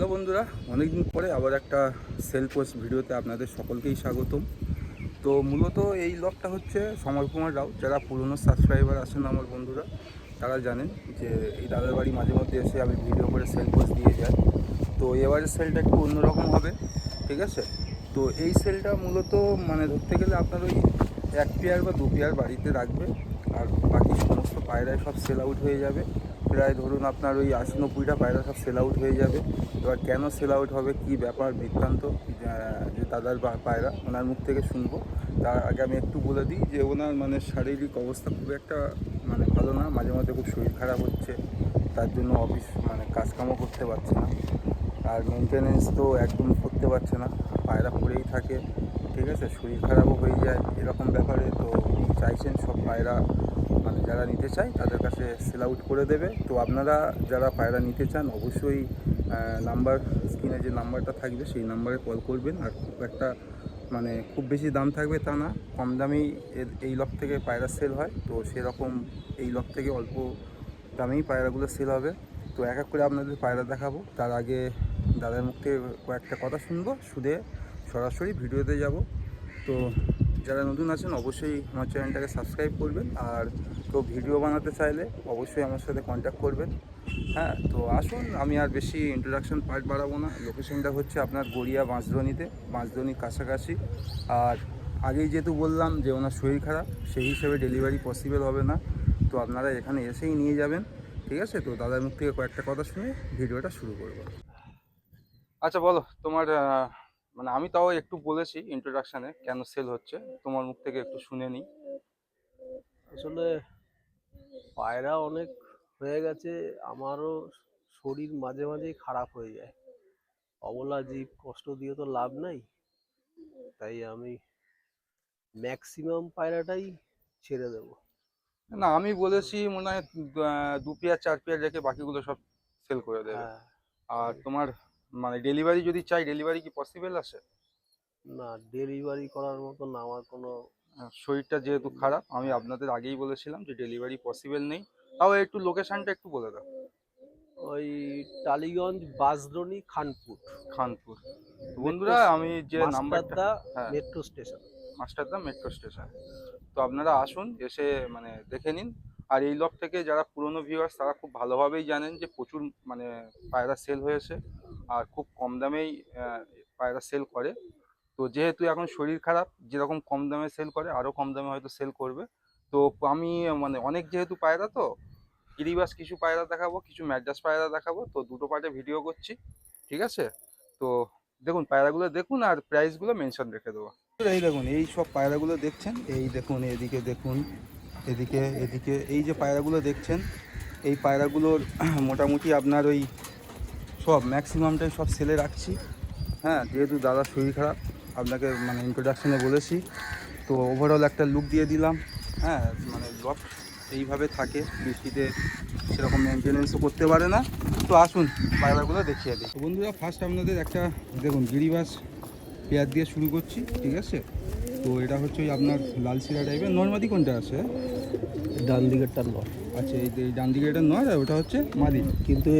Hello বন্ধুরা, অনেকদিন পরে আবার একটা সেল পোস্ট ভিডিওতে আপনাদের সকলকেই স্বাগতম। তো মূলত এই লকটা হচ্ছে সমর কুমার রাও। যারা পুরনো সাবস্ক্রাইবার আছেন আমার বন্ধুরা, তারা জানেন যে এই দাদার বাড়ি মাঝে মধ্যে এসে আমি ভিডিও করে সেল পোস্ট দিয়ে যাই। তো এবারের সেলটা একটু অন্যরকম হবে, ঠিক আছে? তো এই সেলটা মূলত মানে ধরতে গেলে আপনার ওই 1 পেয়ার বা 2 পেয়ার বাড়িতে রাখবে, আর বাকি সমস্ত পায়রায় সব সেল আউট হয়ে যাবে। প্রায় ধরুন আপনার ওই 80-90টা পায়রা সব সেল আউট হয়ে যাবে। এবার কেন সেল আউট হবে, কী ব্যাপার বৃত্তান্ত, যে দাদার পায়রা ওনার মুখ থেকে শুনবো। তার আগে আমি একটু বলে দিই যে ওনার মানে শারীরিক অবস্থা খুব একটা মানে ভালো না, মাঝে মাঝে খুব শরীর খারাপ হচ্ছে, তার জন্য অফিস মানে কাজকামও করতে পারছে না, আর মেনটেনেন্স তো একদম করতে পারছে না, পায়রা পড়েই থাকে, ঠিক আছে? শরীর খারাপও হয়ে যায় এরকম ব্যাপারে। তো উনি চাইছেন সব পায়রা মানে যারা নিতে চায় তাদের কাছে সেল আউট করে দেবে। তো আপনারা যারা পায়রা নিতে চান অবশ্যই নাম্বার, স্ক্রিনে যে নাম্বারটা থাকবে সেই নাম্বারে কল করবেন। আর খুব একটা মানে খুব বেশি দাম থাকবে তা না, কম দামেই এই লক থেকে পায়রা সেল হয়। তো সেরকম এই লক থেকে অল্প দামেই পায়রাগুলো সেল হবে। তো এক এক করে আপনাদের পায়রা দেখাবো, তার আগে দাদার মুখ থেকে কয়েকটা কথা শুনবো, শুনে সরাসরি ভিডিওতে যাব। তো যারা নতুন আছেন অবশ্যই আমার চ্যানেলটাকে সাবস্ক্রাইব করবেন, আর কেউ ভিডিও বানাতে চাইলে অবশ্যই আমার সাথে কন্ট্যাক্ট করবেন। হ্যাঁ, তো আসুন, আমি আর বেশি ইন্ট্রোডাকশন পার্ট বাড়াবো না। লোকেশনটা হচ্ছে আপনার গড়িয়া বাঁশদ্রোণীর কাছাকাছি। আর আগেই যেহেতু বললাম যে ওনার শরীর খারাপ, সেই হিসেবে ডেলিভারি পসিবল হবে না। তো আপনারা এখানে এসেই নিয়ে যাবেন, ঠিক আছে? তো দাদার মুখ থেকে কয়েকটা কথা শুনে ভিডিওটা শুরু করব। আচ্ছা বলো তোমার মানে আমি তাও একটু বলেছি ইন্ট্রোডাকশানে কেন সেল হচ্ছে, তোমার মুখ থেকে একটু শুনে নিই। আসলে পায়রা অনেক হয়ে গেছে, আমারও শরীর মাঝে মাঝেই খারাপ হয়ে যায়। অবলা জীব, কষ্ট দিয়ে তো লাভ নাই, তাই আমি ম্যাক্সিমাম পায়রাটাই ছেড়ে দেব। না, আমি বলেছি মনে হয় 2 পেয়ার 4 পেয়ার রেখে বাকিগুলো সব সেল করে দেবে। হ্যাঁ, আর তোমার মানে ডেলিভারি যদি চাই, ডেলিভারি কি পসিবল আছে? না, ডেলিভারি করার মতন আমার কোনো শরীরটা যেহেতু খারাপ, আমি হ্যাঁ, আপনাদের আগেই বলেছিলাম যে ডেলিভারি পসিবল নেই। তাও একটু লোকেশনটা একটু বলে দাও। ওই টালিগঞ্জ, বাঁশদ্রোণী, খানপুর, খানপুর। তো মেট্রো, বন্ধুরা আমি যে নাম্বারটা, মাস্টারদা হ্যাঁ, metro station. Masterda metro station. তো আপনারা আসুন, এসে মানে দেখে নিন। আর এই লক থেকে যারা পুরনো ভিউয়ার্স তারা খুব ভালোভাবেই জানেন যে প্রচুর মানে পায়রা সেল হয়েছে, আর খুব কম দামেই পায়রা সেল করে। তো যেহেতু এখন শরীর খারাপ, যেরকম কম দামে সেল করে আরও কম দামে হয়তো সেল করবে। তো আমি মানে অনেক যেহেতু পায়রা, তো গিরিবাস কিছু পায়রা দেখাবো, কিছু ম্যাড্রাস পায়রা দেখাবো, তো দুটো পার্টে ভিডিও করছি, ঠিক আছে? তো দেখুন পায়রাগুলো দেখুন, আর প্রাইসগুলো মেনশন রেখে দেবো। এই দেখুন এই সব পায়রাগুলো দেখছেন, এই দেখুন এদিকে দেখুন, এদিকে এদিকে এই যে পায়রাগুলো দেখছেন, এই পায়রাগুলোর মোটামুটি আপনার ওই সব ম্যাক্সিমামটাই সব সেলে রাখছি। হ্যাঁ, যেহেতু দাদার শরীর খারাপ, আপনাকে মানে ইন্ট্রোডাকশানে বলেছি, তো ওভারঅল একটা লুক দিয়ে দিলাম। হ্যাঁ, মানে লক এইভাবে থাকে, বৃষ্টিতে সেরকম মেনটেনেন্সও করতে পারে না। তো আসুন পায়রাগুলো দেখিয়ে দিই। বন্ধুরা ফার্স্ট আপনাদের একটা দেখুন গিরিবাস পেঁয়াজ দিয়ে শুরু করছি, ঠিক আছে? তো এটা হচ্ছে ওই আপনার লাল সিরা টাইপের। নর্মাদি কোনটা আছে? ডান দিকেরটা নয়, আচ্ছা, এই ডান দিকে এটা নয়, আর ওটা হচ্ছে মাদি। কিন্তু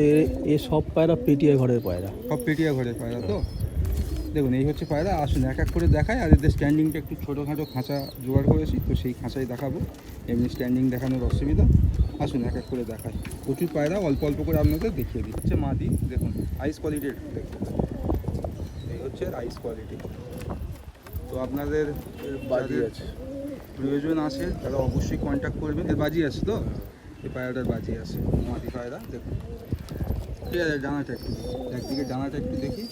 এ সব পায়রা পেটিয়া ঘরের পায়রা। সব পেটিয়া ঘরের পায়রা তো। দেখুন এই হচ্ছে পায়রা, আসুন এক এক করে দেখায়। আর এদের স্ট্যান্ডিংটা একটু ছোটোখাটো খাঁচা জোগাড় করেছি, তো সেই খাঁচাই দেখাবো, এমনি স্ট্যান্ডিং দেখানোর অসুবিধা। আসুন এক এক করে দেখায়, প্রচুর পায়রা অল্প অল্প করে আপনাদের দেখিয়ে দিই। হচ্ছে মাদি, দেখুন আইস কোয়ালিটি দেখুন, এই হচ্ছে আইস কোয়ালিটি। তো আপনাদের বাজি যাদের আছে। প্রয়োজন আছে তারা অবশ্যই কন্ট্যাক্ট করবেন। এর বাজি আছে তো, এই পায়রাটার বাজি আছে, মাদি পায়রা দেখুন। ঠিক আছে, ডানাটা একটু একদিকে ডানাটা একটু দেখি,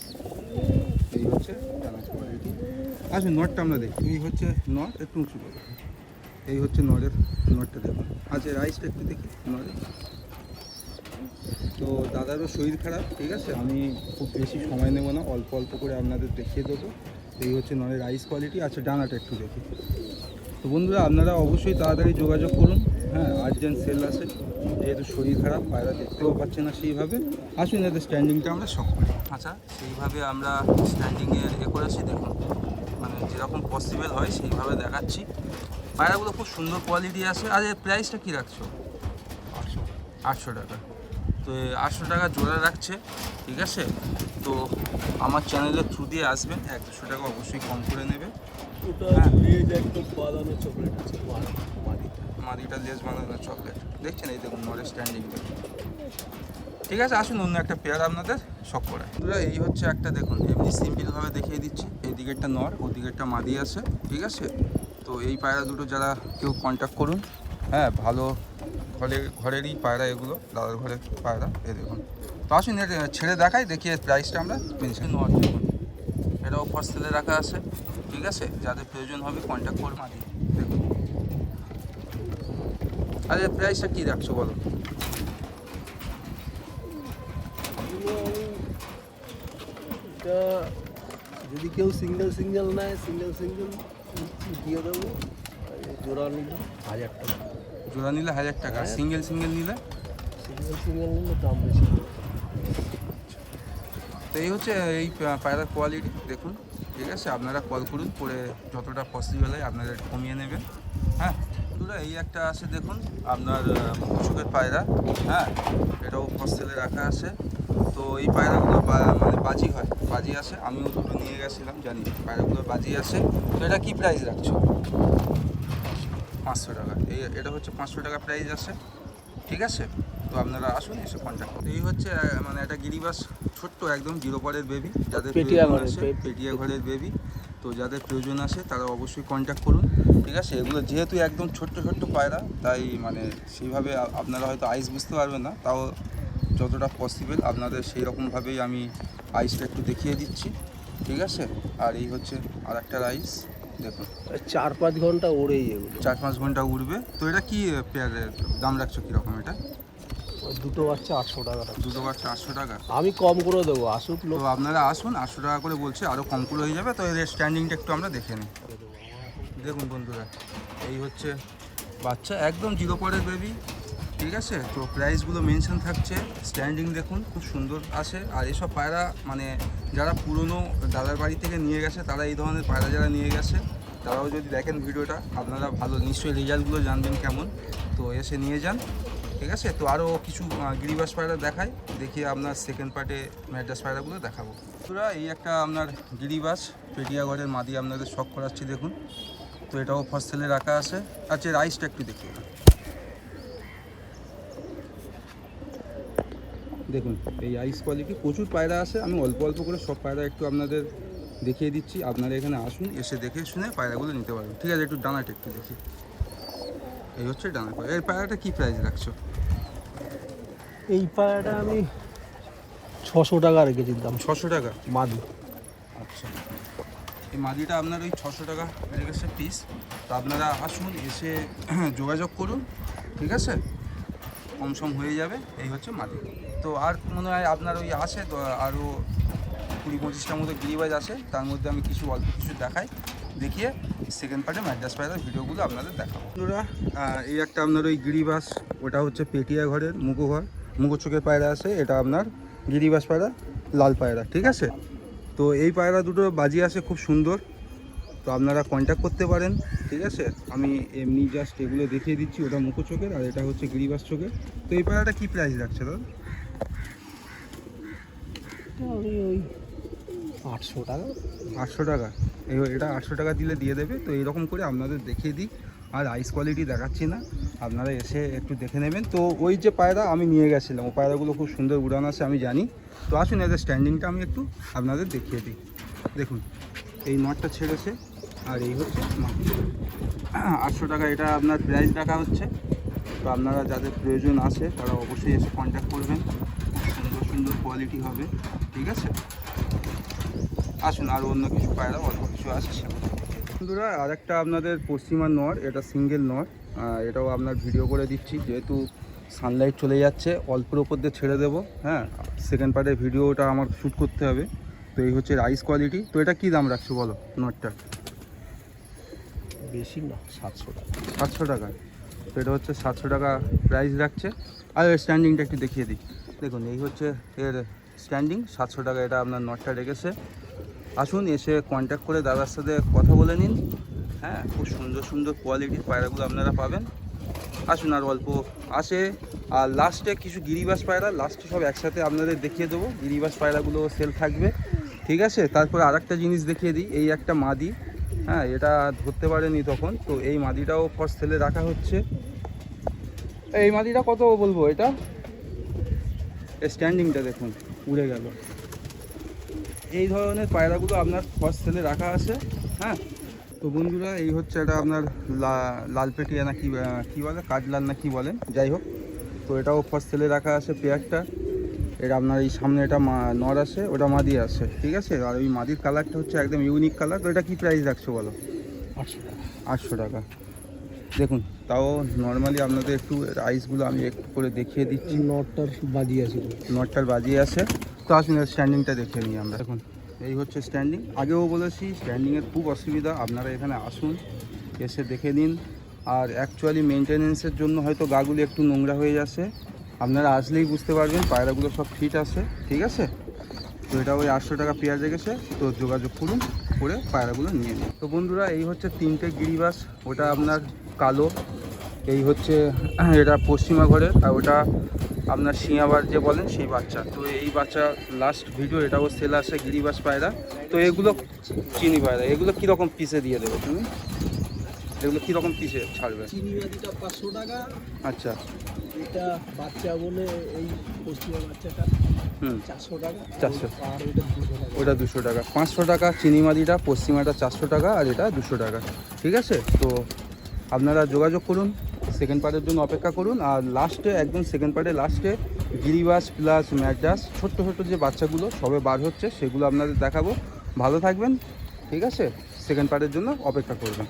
এই হচ্ছে ডানার কোয়ালিটি। আসুন নটটা আমরা দেখি, এই হচ্ছে নট, একটু উঁচু করে, এই হচ্ছে নটের, নটটা দেখুন। আচ্ছা রাইসটা একটু দেখি নটের। তো দাদারও শরীর খারাপ, ঠিক আছে? আমি খুব বেশি সময় নেব না, অল্প অল্প করে আপনাদের দেখিয়ে দেবো। এই হচ্ছে নটের রাইস কোয়ালিটি। আচ্ছা ডানাটা একটু দেখি। তো বন্ধুরা আপনারা অবশ্যই তাড়াতাড়ি যোগাযোগ করুন। হ্যাঁ, আর্জেন্ট সেল আছে, যেহেতু শরীর খারাপ পায়রা দেখতেও পাচ্ছে না সেইভাবে। আসুন এদের স্ট্যান্ডিংটা আমরা শখ করি। আচ্ছা, সেইভাবে আমরা স্ট্যান্ডিংয়ে করেছি, দেখুন মানে যেরকম পসিবল হয় সেইভাবে দেখাচ্ছি। পায়রাগুলো খুব সুন্দর কোয়ালিটি আছে। আর এর প্রাইসটা কী রাখছো? 800 টাকা। তো তো 800 টাকা জোড়া রাখছে, ঠিক আছে। তো আমার চ্যানেলের থ্রু দিয়ে আসবেন, 100-200 টাকা অবশ্যই কম করে নেবে। ওটা হ্যাঁ। লেজ একদম বাদানো চকলেট আছে মাদিটা। মাদিটা লেস বানানো চকলেট দেখছেন, এই দেখুন নরের স্ট্যান্ডিং। ঠিক আছে, আসুন অন্য একটা পেয়ার আপনাদের শখ করে। এই হচ্ছে একটা, দেখুন এমনি সিম্পলভাবে দেখিয়ে দিচ্ছি। এই দিকেরটা নর, ওই দিকেরটা মাদি আছে, ঠিক আছে। তো এই পায়রা দুটো যারা কেউ কন্ট্যাক্ট করুন, হ্যাঁ ভালো ঘরেরই পায়রা এগুলো, দাদার ঘরের পায়রা। এই দেখুন, তো আসুন এটা ছেড়ে দেখাই, দেখিয়ে প্রাইসটা আমরা মেনশন। নর দেখুন, এটাও ফর সেলে রাখা আছে, ঠিক আছে। যাদের প্রয়োজন হবে কন্ট্যাক্ট করুন। মাদি দেখুন, আরে প্রাইসটা কী রাখছো বলো? এটা যদি কেউ সিঙ্গেল নেয়, সিঙ্গেল দিয়ে দেবো। জোড়া নিলে 1000 টাকা। জোড়া নিলে 1000 টাকা, হ্যাঁ। সিঙ্গেল নিলে? সিঙ্গেল নিলে দাম বেশি। তো এই হচ্ছে এই পায়রার কোয়ালিটি দেখুন, ঠিক আছে। আপনারা কল করুন, করে যতটা পসিবল হয় আপনারা কমিয়ে নেবেন। হ্যাঁ, পুরো এই একটা আছে দেখুন আপনার চোখের পায়রা, হ্যাঁ এটাও ফসলে রাখা আছে। তো এই পায়রাগুলো মানে বাজি আছে, আমিও দুটো নিয়ে গেছিলাম, জানি পায়রাগুলো বাজি আছে। তো এটা কী প্রাইস রাখছো? 500 টাকা। এটা হচ্ছে 500 টাকা প্রাইস আছে, ঠিক আছে। তো আপনারা আসুন, এসে কন্ট্যাক্ট করুন। এই হচ্ছে মানে একটা গিরিবাস, ছোট্ট একদম 0 পরের বেবি, যাদের পেটিয়া ঘরের বেবি। তো যাদের প্রয়োজন আসে তারা অবশ্যই কন্ট্যাক্ট করুন, ঠিক আছে। এগুলো যেহেতু একদম ছোট্ট পায়রা, তাই মানে সেইভাবে আপনারা হয়তো আইস বুঝতে পারবেন না, তাও যতটা পসিবল আপনাদের সেই রকমভাবেই আমি আইসটা একটু দেখিয়ে দিচ্ছি, ঠিক আছে। আর এই হচ্ছে আর একটা আইস দেখুন, 4-5 ঘন্টা ওড়েই এগুলো। 4-5 ঘন্টা উড়বে। তো এটা কি পেয়ারের দাম রাখছো কীরকম? এটা দুটো বাচ্চা 800 টাকা। দুটো বাচ্চা 800 টাকা। আমি কম করে দেবো, আসুক তো লোক। আপনারা আসুন, 800 টাকা করে বলছে, আরও কম করে হয়ে যাবে। তো এর স্ট্যান্ডিংটা একটু আমরা দেখে নিই। দেখুন বন্ধুরা, এই হচ্ছে বাচ্চা, একদম 0 পরের বেবি, ঠিক আছে। তো প্রাইসগুলো মেনশন থাকছে, স্ট্যান্ডিং দেখুন খুব সুন্দর আছে। আর এসব পায়রা মানে যারা পুরনো দাদার বাড়ি থেকে নিয়ে গেছে, তারা এই ধরনের পায়রা যারা নিয়ে গেছে, তারাও যদি দেখেন ভিডিওটা, আপনারা ভালো নিশ্চয়ই রেজাল্টগুলো জানবেন কেমন। তো এসে নিয়ে যান, ঠিক আছে। তো আরও কিছু গিরিবাস পায়রা দেখাই, দেখিয়ে আপনার সেকেন্ড পার্টে ম্যাড্রাস পায়রাগুলো দেখাবো। তোরা এই একটা আপনার গিরিবাস পেটিয়াগড়ের মাদি আপনাদের শখ করাচ্ছি দেখুন। তো এটাও ফর সেলে রাখা আছে। আচ্ছা, রাইসটা একটু দেখিয়ে দেখুন, এই আইস কোয়ালিটি প্রচুর পায়রা আছে। আমি অল্প করে সব পায়রা একটু আপনাদের দেখিয়ে দিচ্ছি। আপনারা এখানে আসুন, এসে দেখে শুনে পায়রাগুলো নিতে পারবেন, ঠিক আছে। একটু ডানাটা একটু দেখি, এই হচ্ছে ডানা পায়রা। এই পায়রাটা কী প্রাইস রাখছো? এই পায়রাটা আমি 600 টাকা রেখেছি দাম। 600 টাকা মাদি। আচ্ছা, এই মাদিটা আপনার ওই 600 টাকা লেগেছে পিস। তো আপনারা আসুন, এসে যোগাযোগ করুন, ঠিক আছে, কম সম হয়ে যাবে। এই হচ্ছে মাদি। তো আর মনে হয় আপনার ওই আছে তো আরও 20-25টার মতো গিরিবাজ আছে, তার মধ্যে আমি অল্প কিছু দেখিয়ে সেকেন্ড পার্টে ম্যাড্রাস পায়রার ভিডিওগুলো আপনাদের দেখাবো। বন্ধুরা, এই একটা আপনার ওই গিরিবাস, ওটা হচ্ছে পেটিয়া ঘরের মুগো চোখের পায়রা আছে। এটা আপনার গিরিবাস পায়রা, লাল পায়রা, ঠিক আছে। তো এই পায়রা দুটো বাজি আছে খুব সুন্দর। তো আপনারা কন্ট্যাক্ট করতে পারেন, ঠিক আছে। আমি এমনি জাস্ট এগুলো দেখিয়ে দিচ্ছি, ওটা মুখো চোখের আর এটা হচ্ছে গিরিবাস চোখের। তো এই পায়রাটা কী প্রাইস রাখছে দাদা? আমি ওই 800 টাকা। 800 টাকা। এটা 800 টাকা দিলে দিয়ে দেবে। তো এইরকম করে আপনাদের দেখিয়ে দিই, আর আইস কোয়ালিটি দেখাচ্ছি না, আপনারা এসে একটু দেখে নেবেন। তো ওই যে পায়রা আমি নিয়ে গেছিলাম, ও পায়রাগুলো খুব সুন্দর উড়ান আছে, আমি জানি। তো আসুন, এদের স্ট্যান্ডিংটা আমি একটু আপনাদের দেখিয়ে দিই। দেখুন, এই নটটা ছেড়েছে, আর এই হচ্ছে 800 টাকা এটা আপনার প্রাইস রাখা হচ্ছে। তো আপনারা যাদের প্রয়োজন আছে তারা অবশ্যই এসে কন্ট্যাক্ট করবেন, সুন্দর কোয়ালিটি হবে, ঠিক আছে। আসুন, আর অন্য কিছু পায়রা অল্প কিছু আছে সেগুলো। বন্ধুরা, আরেকটা আপনাদের পশ্চিমার নর, এটা সিঙ্গেল নর। এটাও আপনার ভিডিও করে দিচ্ছি, যেহেতু সানলাইট চলে যাচ্ছে, অল্পের ওপর দিয়ে ছেড়ে দেবো। হ্যাঁ, সেকেন্ড পার্টের ভিডিওটা আমার শ্যুট করতে হবে। তো এই হচ্ছে রাইস কোয়ালিটি। তো এটা কী দাম রাখছো বলো নটটা? বেশি না, 700 টাকা। 700 টাকা। তো এটা হচ্ছে 700 টাকা প্রাইস রাখছে। আর স্ট্যান্ডিংটা একটু দেখিয়ে দিই। দেখুন, এই হচ্ছে এর স্ট্যান্ডিং, 700 টাকা এটা আপনার নটটা রেখেছে। আসুন, এসে কন্ট্যাক্ট করে দাদার সাথে কথা বলে নিন। হ্যাঁ, খুব সুন্দর কোয়ালিটির পায়রাগুলো আপনারা পাবেন। আসুন আর অল্প আসে। আর লাস্টে কিছু গিরিবাস পায়রা, লাস্টে সব একসাথে আপনাদের দেখিয়ে দেবো। গিরিবাস পায়রাগুলো সেল থাকবে, ঠিক আছে। তারপরে আর একটা জিনিস দেখিয়ে দিই, এই একটা মাদি, হ্যাঁ এটা ধরতে পারেনি তখন, তো এই মাদিটাও ফর সেলে রাখা হচ্ছে। এই মাদিটা কত বলবো, এটা স্ট্যান্ডিংটা দেখুন উড়ে গেল। এই ধরনের পায়রাগুলো আপনার ফর সেলে রাখা আছে, হ্যাঁ। তো বন্ধুরা এই হচ্ছে এটা আপনার লালপেটিয়া না কি বলে, কাজলাল না কি বলেন, যাই হোক। তো এটাও ফর সেলে রাখা আছে পেয়ারটা। এটা আপনার এই সামনে এটা নর আছে, ওটা মাদি আছে, ঠিক আছে। আর ওই মাদির কালারটা হচ্ছে একদম ইউনিক কালার। তো এটা কী প্রাইস রাখছো বলো? 800 টাকা। 800 টাকা। দেখুন তাও নর্মালি আপনাদের একটু রাইসগুলো আমি একটু করে দেখিয়ে দিচ্ছি। নটটার বাজিয়ে আছে। নটটার বাজিয়ে আছে। তো আসুন স্ট্যান্ডিংটা দেখে নিই আমরা। দেখুন এই হচ্ছে স্ট্যান্ডিং। আগেও বলেছি স্ট্যান্ডিংয়ের খুব অসুবিধা, আপনারা এখানে আসুন, এসে দেখে নিন। আর অ্যাকচুয়ালি মেনটেনেন্সের জন্য হয়তো গাগুলি একটু নোংরা হয়ে যাচ্ছে, আপনারা আসলেই বুঝতে পারবেন। পায়রাগুলো সব ফিট আছে, ঠিক আছে। তো এটা ওই 800 টাকা পেয়ার রেখেছে, তো যোগাযোগ করুন, করে পায়রাগুলো নিয়ে নিন। তো বন্ধুরা এই হচ্ছে 3টে গিরিবাস, ওটা আপনার কালো, এই হচ্ছে এটা পশ্চিমা ঘরের, আর ওটা আপনার শিঙাবার যে বলেন সেই বাচ্চা। তো এই বাচ্চা লাস্ট ভিডিও এটাও সেল আসে গিরিবাস পায়রা। তো এগুলো চিনি পায়রা, এগুলো কীরকম পিসে দিয়ে দেবে তুমি? এগুলো কীরকম পিসে ছাড়বে? চিনিবাদিটা 500 টাকা। আচ্ছা, এটা বাচ্চা বলে এই পশ্চিমা বাচ্চাটা 400 টাকা। 400। আর ওটা 200 টাকা। ওটা 200 টাকা। 500 টাকা চিনিমাদিটা, পশ্চিমাটা 400 টাকা, আর এটা 200 টাকা, ঠিক আছে। তো আপনারা যোগাযোগ করুন, সেকেন্ড পার্টের জন্য অপেক্ষা করুন। আর লাস্টে একদম সেকেন্ড পার্টে লাস্টে গিরিবাস প্লাস ম্যাড্রাস ছোট্ট ছোট্ট যে বাচ্চাগুলো সবে বার হচ্ছে, সেগুলো আপনাদের দেখাবো। ভালো থাকবেন, ঠিক আছে। সেকেন্ড পার্টের জন্য অপেক্ষা করবেন।